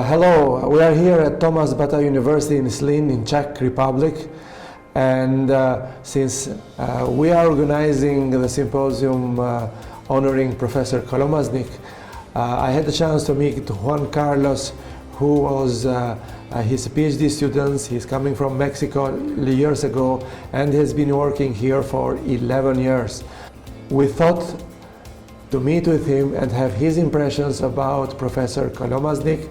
Hello, we are here at Tomas Bata University in Zlín in Czech Republic, and since we are organizing the symposium honoring Professor Kolomazník, I had the chance to meet Juan Carlos, who was his PhD student. He's coming from Mexico years ago and has been working here for 11 years. We thought to meet with him and have his impressions about Professor Kolomazník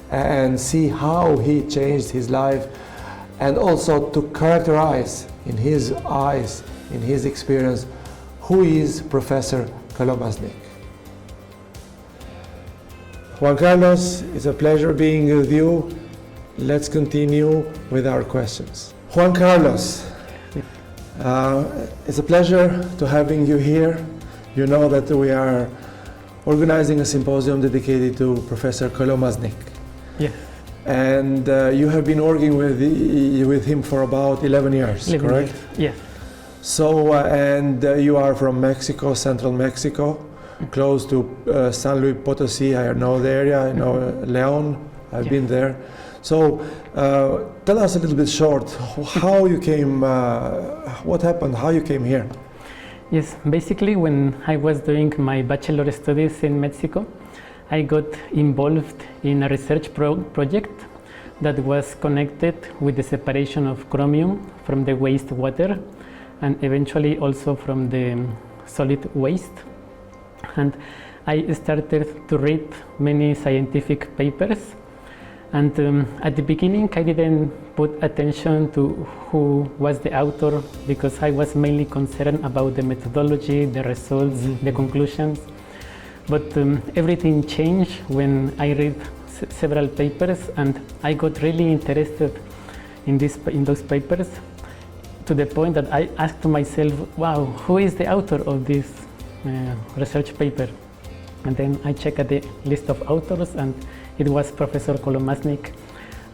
and see how he changed his life, and also to characterize in his eyes, in his experience, who is Professor Kolomazník. Juan Carlos, it's a pleasure being with you. Let's continue with our questions. Juan Carlos, it's a pleasure to having you here. You know that we are organizing a symposium dedicated to Professor Kolomazník. Yes. And you have been working with him for about 11 years, 11 correct? Years. Yes. So, and you are from Mexico, central Mexico, close to San Luis Potosí. I know the area, I know León, I've been there. So, tell us a little bit short, how you came, what happened, how you came here? Yes, basically when I was doing my bachelor studies in Mexico, I got involved in a research project that was connected with the separation of chromium from the wastewater and eventually also from the solid waste. And I started to read many scientific papers, and at the beginning I didn't put attention to who was the author because I was mainly concerned about the methodology, the results, the conclusions. But everything changed when I read several papers, and I got really interested in those papers, to the point that I asked myself, wow, who is the author of this research paper? And then I checked the list of authors, and it was Professor Kolomazník.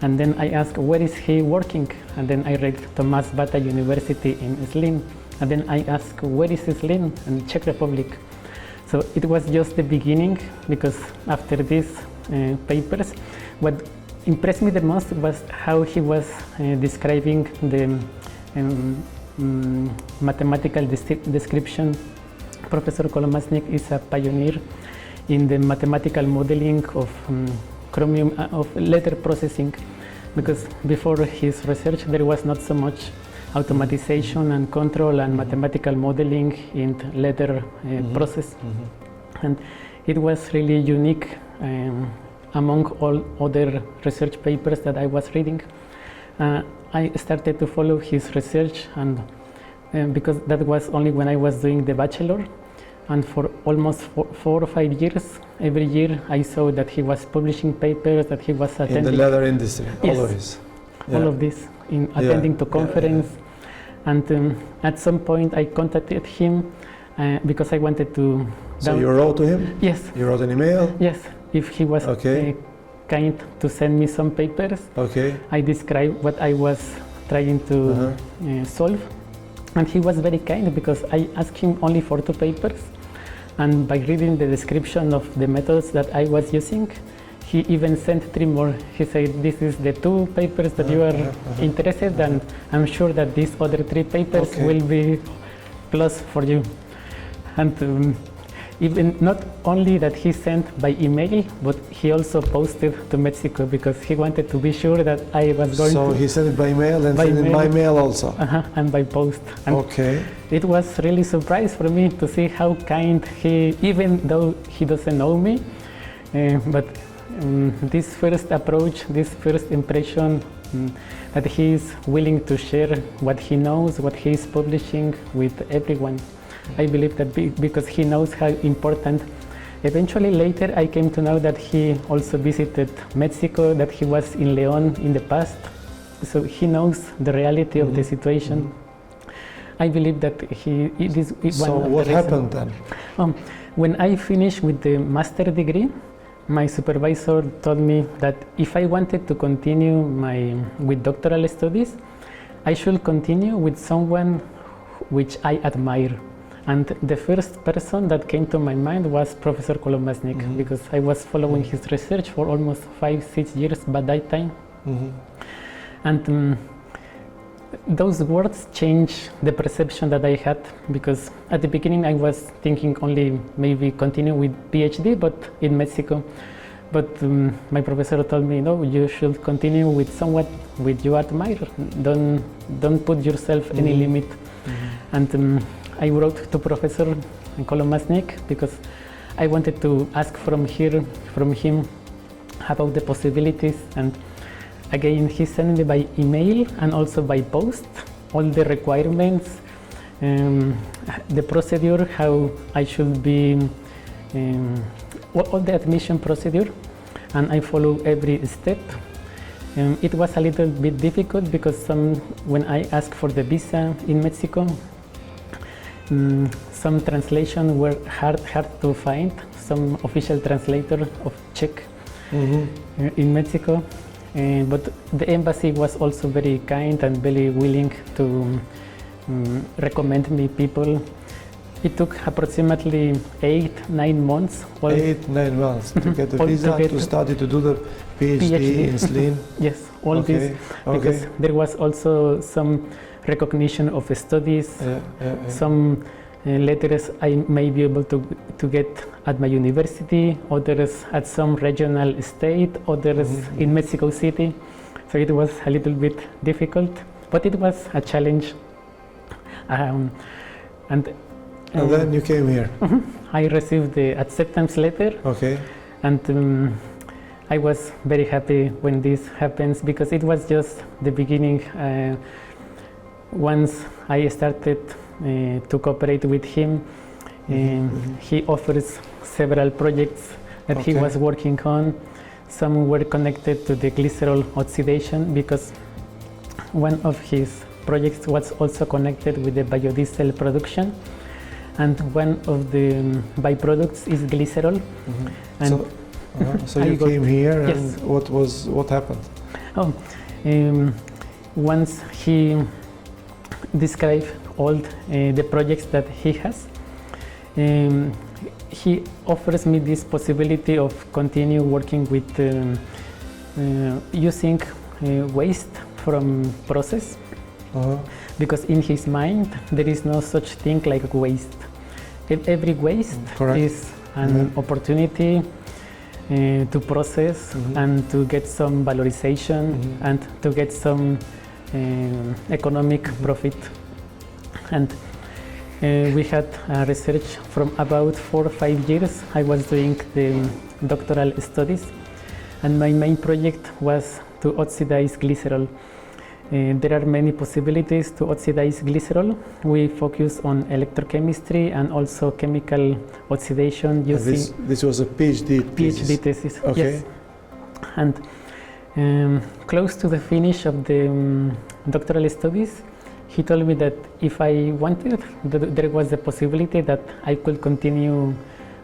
And then I asked, where is he working? And then I read Tomas Bata University in Zlín. And then I asked, where is Zlín? In Czech Republic. So it was just the beginning, because after these papers, what impressed me the most was how he was describing the mathematical description. Professor Kolomazník is a pioneer in the mathematical modeling of chromium, of letter processing, because before his research there was not so much automatization and control and mathematical modeling in letter process. And it was really unique among all other research papers that I was reading. I started to follow his research, and because that was only when I was doing the bachelor, and for almost 4 or 5 years, every year I saw that he was publishing papers, that he was attending. In the leather industry, yes, always. Yeah. All of this, in attending to conference. And at some point I contacted him because I wanted to... So you wrote to him? Yes. You wrote an email? Yes, if he was kind to send me some papers. Okay. I described what I was trying to solve. And he was very kind, because I asked him only for 2 papers. And by reading the description of the methods that I was using, he even sent 3 more. He said, this is the 2 papers that you are interested in, and I'm sure that these other 3 papers will be plus for you. And even not only that he sent by email, but he also posted to Mexico, because he wanted to be sure that I was going to... So he sent it by mail and sent it by mail also? And by post. And it was really a surprise for me to see how kind he, even though he doesn't know me, but this first approach, this first impression, that he is willing to share what he knows, what he is publishing with everyone. I believe that because he knows how important. Eventually later I came to know that he also visited Mexico, that he was in León in the past, so he knows the reality of the situation. I believe that it is one So of what the reasons. happened then? When I finished with the master degree, my supervisor told me that if I wanted to continue with doctoral studies, I should continue with someone which I admire. And the first person that came to my mind was Professor Kolomazník, because I was following his research for almost 5-6 years by that time. And those words changed the perception that I had, because at the beginning I was thinking only maybe continue with PhD, but in Mexico. But my professor told me, no, you should continue with someone which you admire. Don't put yourself any limit. And I wrote to Professor Kolomazník because I wanted to ask from him about the possibilities. And again, he sent me by email and also by post all the requirements, the procedure, how I should be, all the admission procedure, and I follow every step. It was a little bit difficult because when I asked for the visa in Mexico, some translation were hard to find. Some official translator of Czech in Mexico. But the embassy was also very kind and very willing to recommend me people. It took approximately 8-9 months. 8-9 months to get the visa, to study, to do the PhD in Zlín. Yes, all this, because there was also some recognition of studies, some letters I may be able to get at my university, others at some regional state, others in Mexico City. So it was a little bit difficult, but it was a challenge. And then you came here. I received the acceptance letter. And I was very happy when this happens, because it was just the beginning. Once I started to cooperate with him, he offers several projects that he was working on. Some were connected to the glycerol oxidation, because one of his projects was also connected with the biodiesel production, and one of the byproducts is glycerol. And so you came here, and what happened? Once he described all the projects that he has, he offers me this possibility of continue working with using waste from process, because in his mind there is no such thing like waste. Every waste is an opportunity to process and to get some valorization and to get some economic profit. And we had research from about 4 or 5 years. I was doing the doctoral studies, and my main project was to oxidize glycerol. There are many possibilities to oxidize glycerol. We focus on electrochemistry and also chemical oxidation using... This was a PhD thesis. Yes. And close to the finish of the doctoral studies, he told me that if I wanted, there was a possibility that I could continue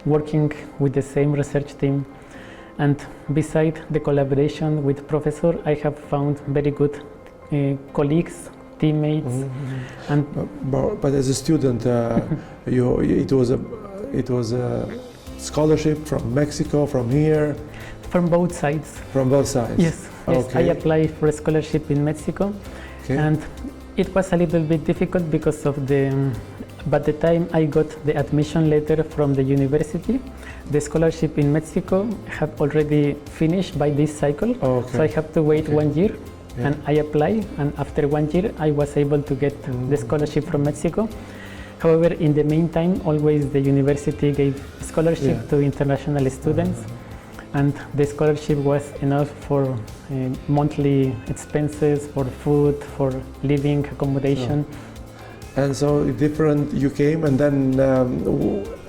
working with the same research team. And beside the collaboration with Professor, I have found very good colleagues, teammates. And but as a student, it was a scholarship from Mexico, from here? From both sides. From both sides? Yes. I applied for a scholarship in Mexico, and it was a little bit difficult because of by the time I got the admission letter from the university, the scholarship in Mexico had already finished by this cycle, so I have to wait 1 year. And I applied, and after 1 year I was able to get the scholarship from Mexico. However, in the meantime, always the university gave scholarship to international students, and the scholarship was enough for monthly expenses, for food, for living, accommodation. And so you came, and then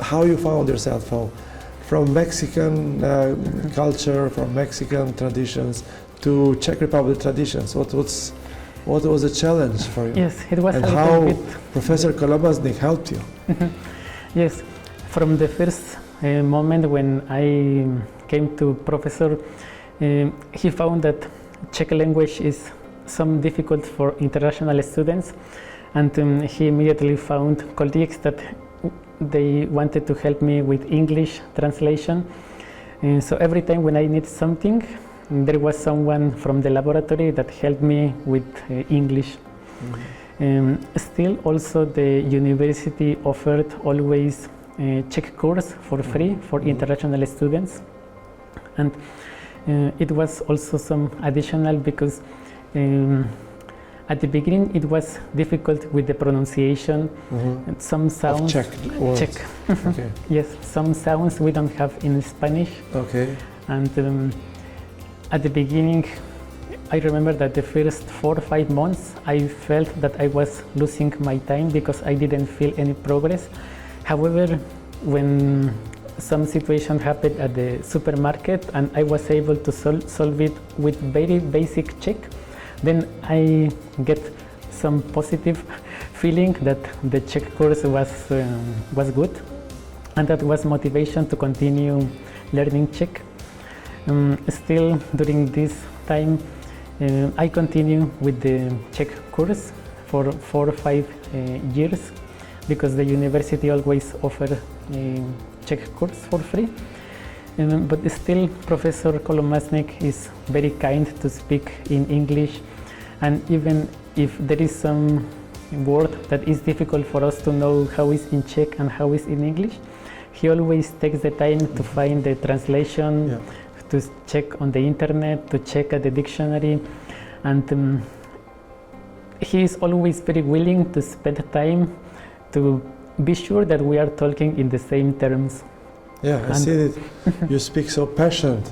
how you found yourself? From Mexican culture, from Mexican traditions to Czech Republic traditions. What was the challenge for you? Yes, it was And a little how bit. Professor Kolomazník helped you? Yes, from the first moment when I came to Professor, he found that Czech language is some difficult for international students, and he immediately found colleagues that they wanted to help me with English translation. So every time when I need something, there was someone from the laboratory that helped me with English. Still, also the university offered always a Czech course for free for international students, and it was also some additional because at the beginning it was difficult with the pronunciation. And some sounds Of Czech words. Czech. Okay. Yes, some sounds we don't have in Spanish. Okay. And at the beginning, I remember that the first 4 or 5 months, I felt that I was losing my time because I didn't feel any progress. However, when some situation happened at the supermarket and I was able to solve it with very basic Czech, then I get some positive feeling that the Czech course was good, and that was motivation to continue learning Czech. Still, during this time, I continue with the Czech course for 4 or 5 years because the university always offer a Czech course for free. But still, Professor Kolomazník is very kind to speak in English, and even if there is some word that is difficult for us to know how is in Czech and how is in English, he always takes the time to find the translation, to check on the internet, to check at the dictionary, and he is always very willing to spend time to be sure that we are talking in the same terms. Yeah, I see that you speak so passionate.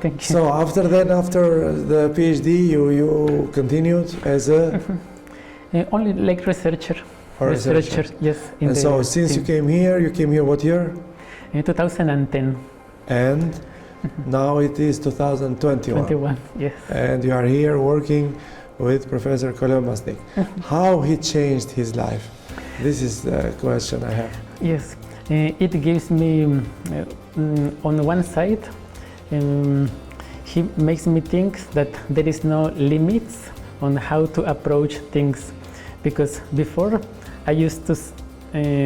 Thank you. So after that, after the PhD, you continued as a Only like researcher. researcher. Yes. And so since you came here what year? In 2010. And now it is 2021. 21, yes. And you are here working with Professor Kolomazník. How he changed his life? This is the question I have. Yes, it gives me, on one side, he makes me think that there is no limits on how to approach things, because before I used to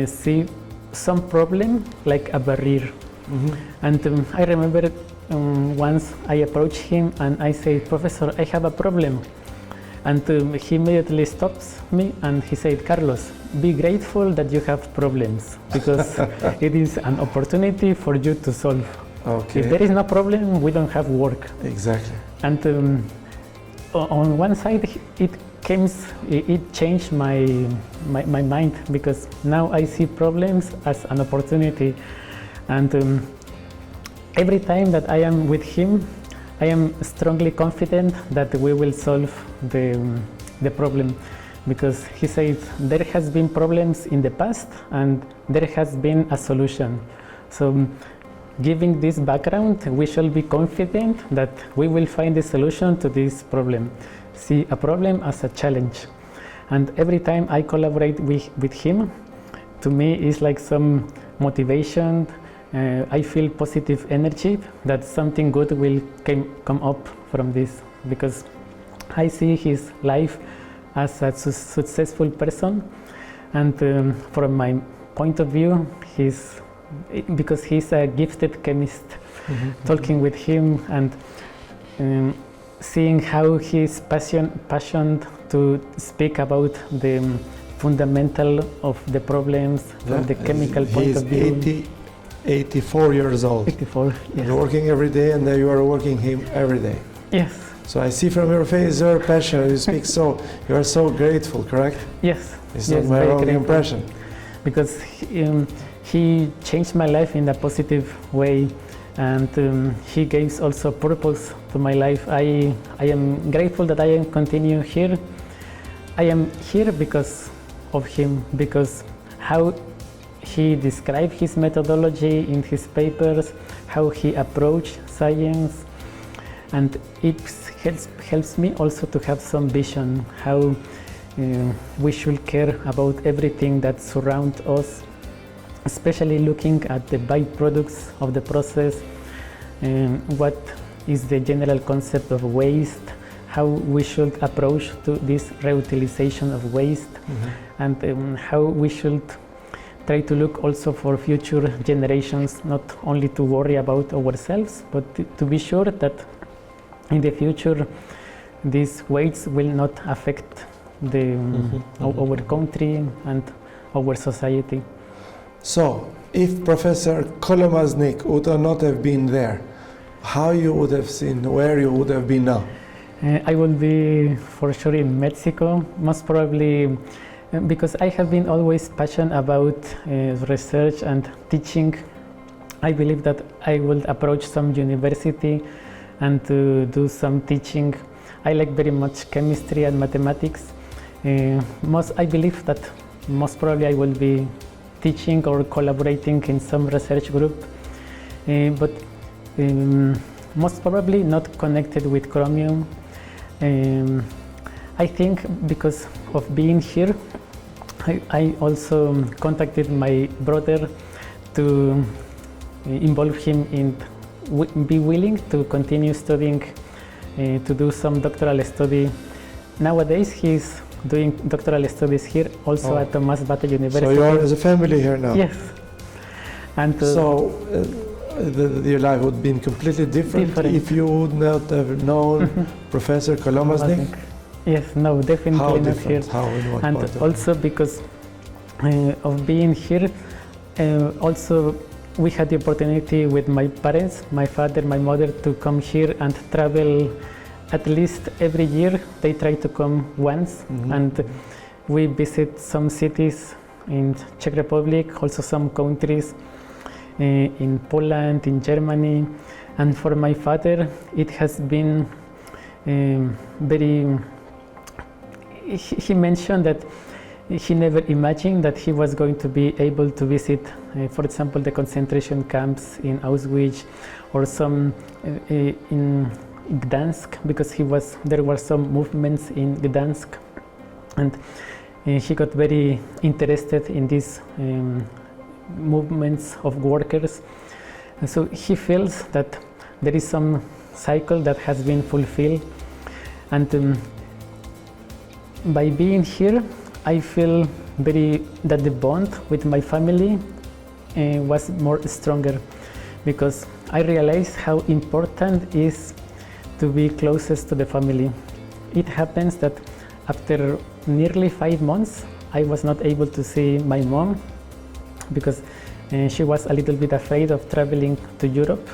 see some problem like a barrier. And I remember once I approached him and I said, "Professor, I have a problem." And he immediately stops me and he said, "Carlos, be grateful that you have problems, because it is an opportunity for you to solve. Okay. If there is no problem, we don't have work." Exactly. And on one side, it changed my mind, because now I see problems as an opportunity. And every time that I am with him, I am strongly confident that we will solve the problem, because he says there has been problems in the past and there has been a solution. So giving this background, we shall be confident that we will find a solution to this problem. See a problem as a challenge. And every time I collaborate with him, to me it's like some motivation. I feel positive energy that something good will come up from this, because I see his life as a successful person, and from my point of view, because he's a gifted chemist. Talking with him and seeing how he's passionate to speak about the fundamental of the problems from the chemical point of view. 84 years old. 84, yes. You're working every day, and you are working him every day. Yes. So I see from your face your passion. You speak you are so grateful, correct? Yes. It's yes, not my very wrong grateful. impression. Because he changed my life in a positive way, and he gives also purpose to my life. I am grateful that I am continue here. I am here because of him, because how he described his methodology in his papers, how he approached science, and helps me also to have some vision how we should care about everything that surrounds us, especially looking at the byproducts of the process, what is the general concept of waste, how we should approach to this reutilization of waste, and how we should try to look also for future generations, not only to worry about ourselves, but to be sure that in the future these wastes will not affect our country and our society. So, if Professor Kolomazník would not have been there, how you would have seen, where you would have been now? I would be for sure in Mexico, most probably because I have been always passionate about research and teaching. I believe that I will approach some university and to do some teaching. I like very much chemistry and mathematics. I believe that most probably I will be teaching or collaborating in some research group, but most probably not connected with Chromium. I think because of being here, I also contacted my brother to involve him in be willing to continue studying, to do some doctoral study. Nowadays he's doing doctoral studies here also at Tomas Bata University. So you are as a family here now? Yes. And your life would have been completely different if you would not have known Professor Kolomazník? Yes, no, definitely How not different? here. How, in what And part of also because of being here, also we had the opportunity with my parents, my father, my mother, to come here and travel at least every year. They try to come once, and we visit some cities in Czech Republic, also some countries in Poland, in Germany. And for my father, it has been very. He mentioned that he never imagined that he was going to be able to visit, for example, the concentration camps in Auschwitz or some in Gdansk, because there were some movements in Gdansk, and he got very interested in these movements of workers. And so he feels that there is some cycle that has been fulfilled, and by being here, I feel that the bond with my family was more stronger, because I realized how important it is to be closest to the family. It happens that after nearly 5 months, I was not able to see my mom because she was a little bit afraid of traveling to Europe.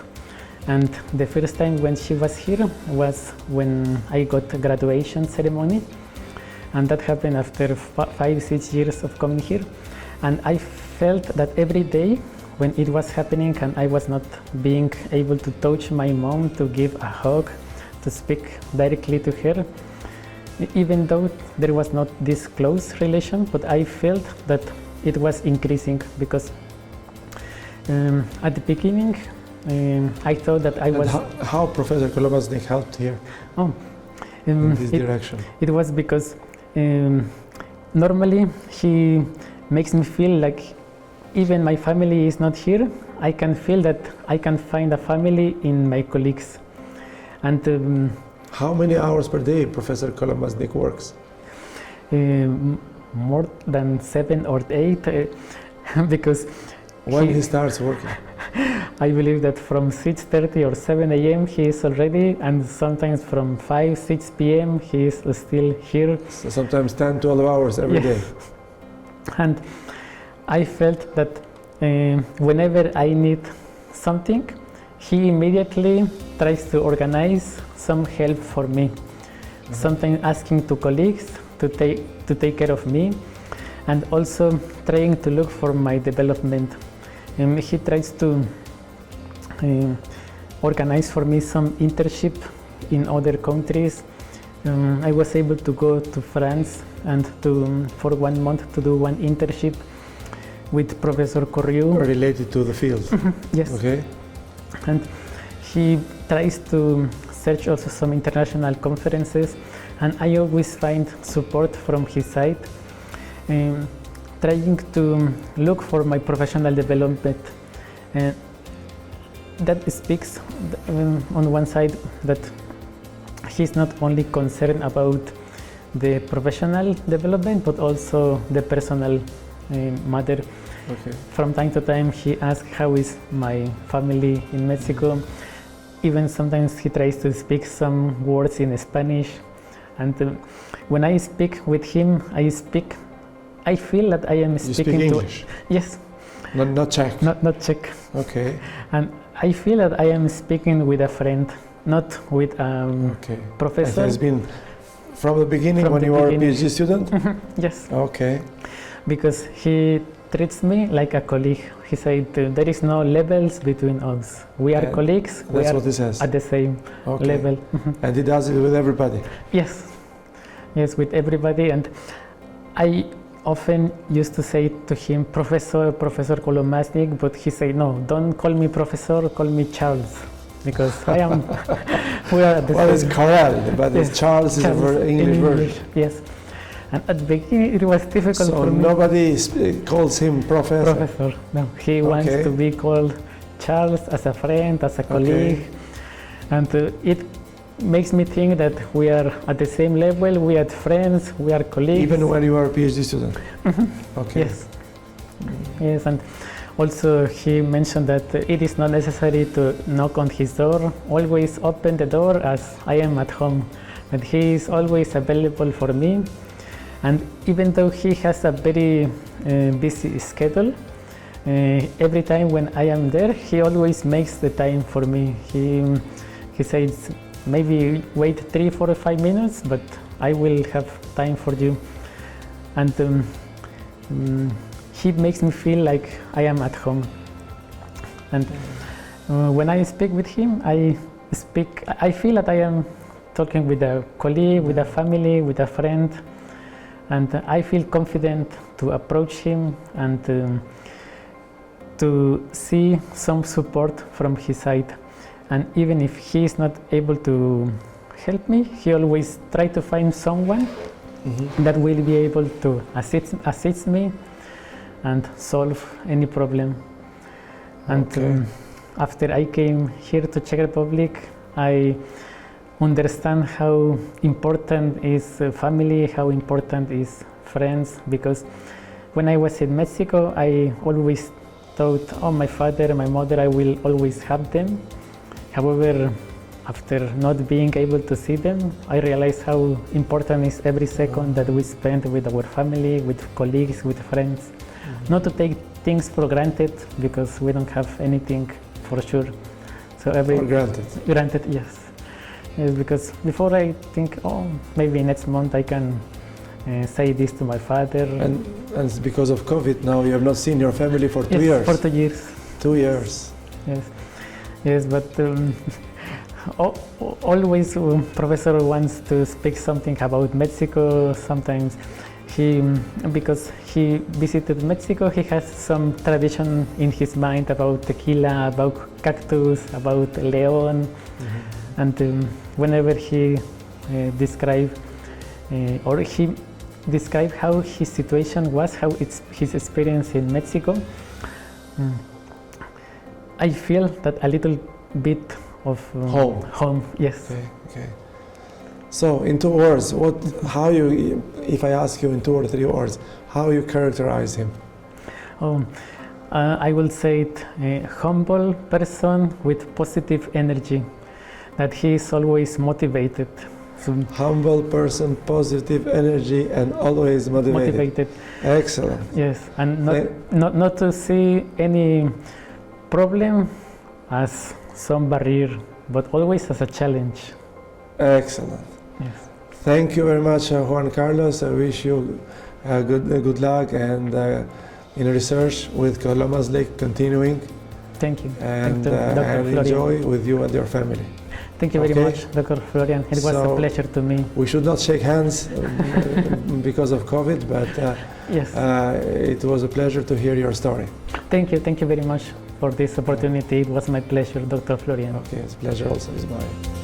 And the first time when she was here was when I got a graduation ceremony. And that happened after 5-6 years of coming here. And I felt that every day when it was happening and I was not being able to touch my mom, to give a hug, to speak directly to her, even though there was not this close relation, but I felt that it was increasing, because at the beginning I thought that I was... How Professor Kolomazník helped here in this direction? It was because normally he makes me feel like even my family is not here, I can feel that I can find a family in my colleagues. And how many hours per day Professor Kolomazník works? More than 7 or 8, because when he starts working? I believe that from 6:30 or 7 a.m. he is already, and sometimes from 5-6 p.m. he is still here. So sometimes 10-12 hours every day. And I felt that whenever I need something, he immediately tries to organize some help for me. Sometimes asking to colleagues to take care of me, and also trying to look for my development. He tries to organize for me some internship in other countries. I was able to go to France and for 1 month to do one internship with Professor Corriu. Related to the field? Yes. Okay. And he tries to search also some international conferences, and I always find support from his side, trying to look for my professional development. That speaks on one side that he's not only concerned about the professional development, but also the personal matter. Okay. From time to time, he asks how is my family in Mexico. Even sometimes he tries to speak some words in Spanish. And when I speak with him, I feel that I am speaking speak to... English? Yes. Not Czech? Not Czech. Okay. And I feel that I am speaking with a friend, not with a professor. It has been from the beginning when you were a PhD student? Yes. Okay. Because he treats me like a colleague. He said there is no levels between us. We are colleagues. That's what he says. At the same level. And he does it with everybody? Yes. Yes, with everybody. And I often used to say to him, Professor Kolomazník, but he said, no, don't call me Professor, call me Charles. Because I am, we are at the well, same. it's Karel, but Yes. Charles is an English word. Yes. And at the beginning it was difficult So for me. nobody calls him Professor? Professor, no. He wants to be called Charles as a friend, as a colleague. And it makes me think that we are at the same level, we are friends, we are colleagues. Even when you are a PhD student? Okay. Yes. Yes, and also he mentioned that it is not necessary to knock on his door. Always open the door as I am at home. But he is always available for me. And even though he has a very busy schedule, every time when I am there, he always makes the time for me. He says, maybe wait 3, 4, or 5 minutes, but I will have time for you. And he makes me feel like I am at home. And when I speak with him, I feel that I am talking with a colleague, with a family, with a friend. And I feel confident to approach him and to see some support from his side. And even if he is not able to help me, he always tries to find someone that will be able to assist me and solve any problem. And after I came here to Czech Republic, I understand how important is family, how important is friends, because when I was in Mexico, I always thought, oh, my father, my mother, I will always have them. However, after not being able to see them, I realized how important is every second that we spend with our family, with colleagues, with friends. Not to take things for granted, because we don't have anything for sure. So For granted? Granted, yes. Yes, because before I think, oh, maybe next month I can say this to my father. And it's because of COVID now you have not seen your family for 2 years? For 2 years. 2 years. Yes, yes, but always professor wants to speak something about Mexico. Sometimes because he visited Mexico, he has some tradition in his mind about tequila, about cactus, about león. And whenever he described how his situation was, how it's his experience in Mexico, I feel that a little bit of home, yes. Okay. So, in 2 words, if I ask you in 2 or 3 words, how you characterize him? I will say it, a humble person with positive energy, that he is always motivated. So humble person, positive energy, and always motivated. Excellent. Yes, and not to see any problem as some barrier, but always as a challenge. Excellent. Yes. Thank you very much, Juan Carlos. I wish you good luck and in research with Kolomazník continuing. Thank you. And enjoy with you and your family. Thank you very much, Dr. Florian. It was a pleasure to me. We should not shake hands because of COVID, but yes. It was a pleasure to hear your story. Thank you very much for this opportunity. It was my pleasure, Dr. Florian. Okay, it's a pleasure also. It's mine.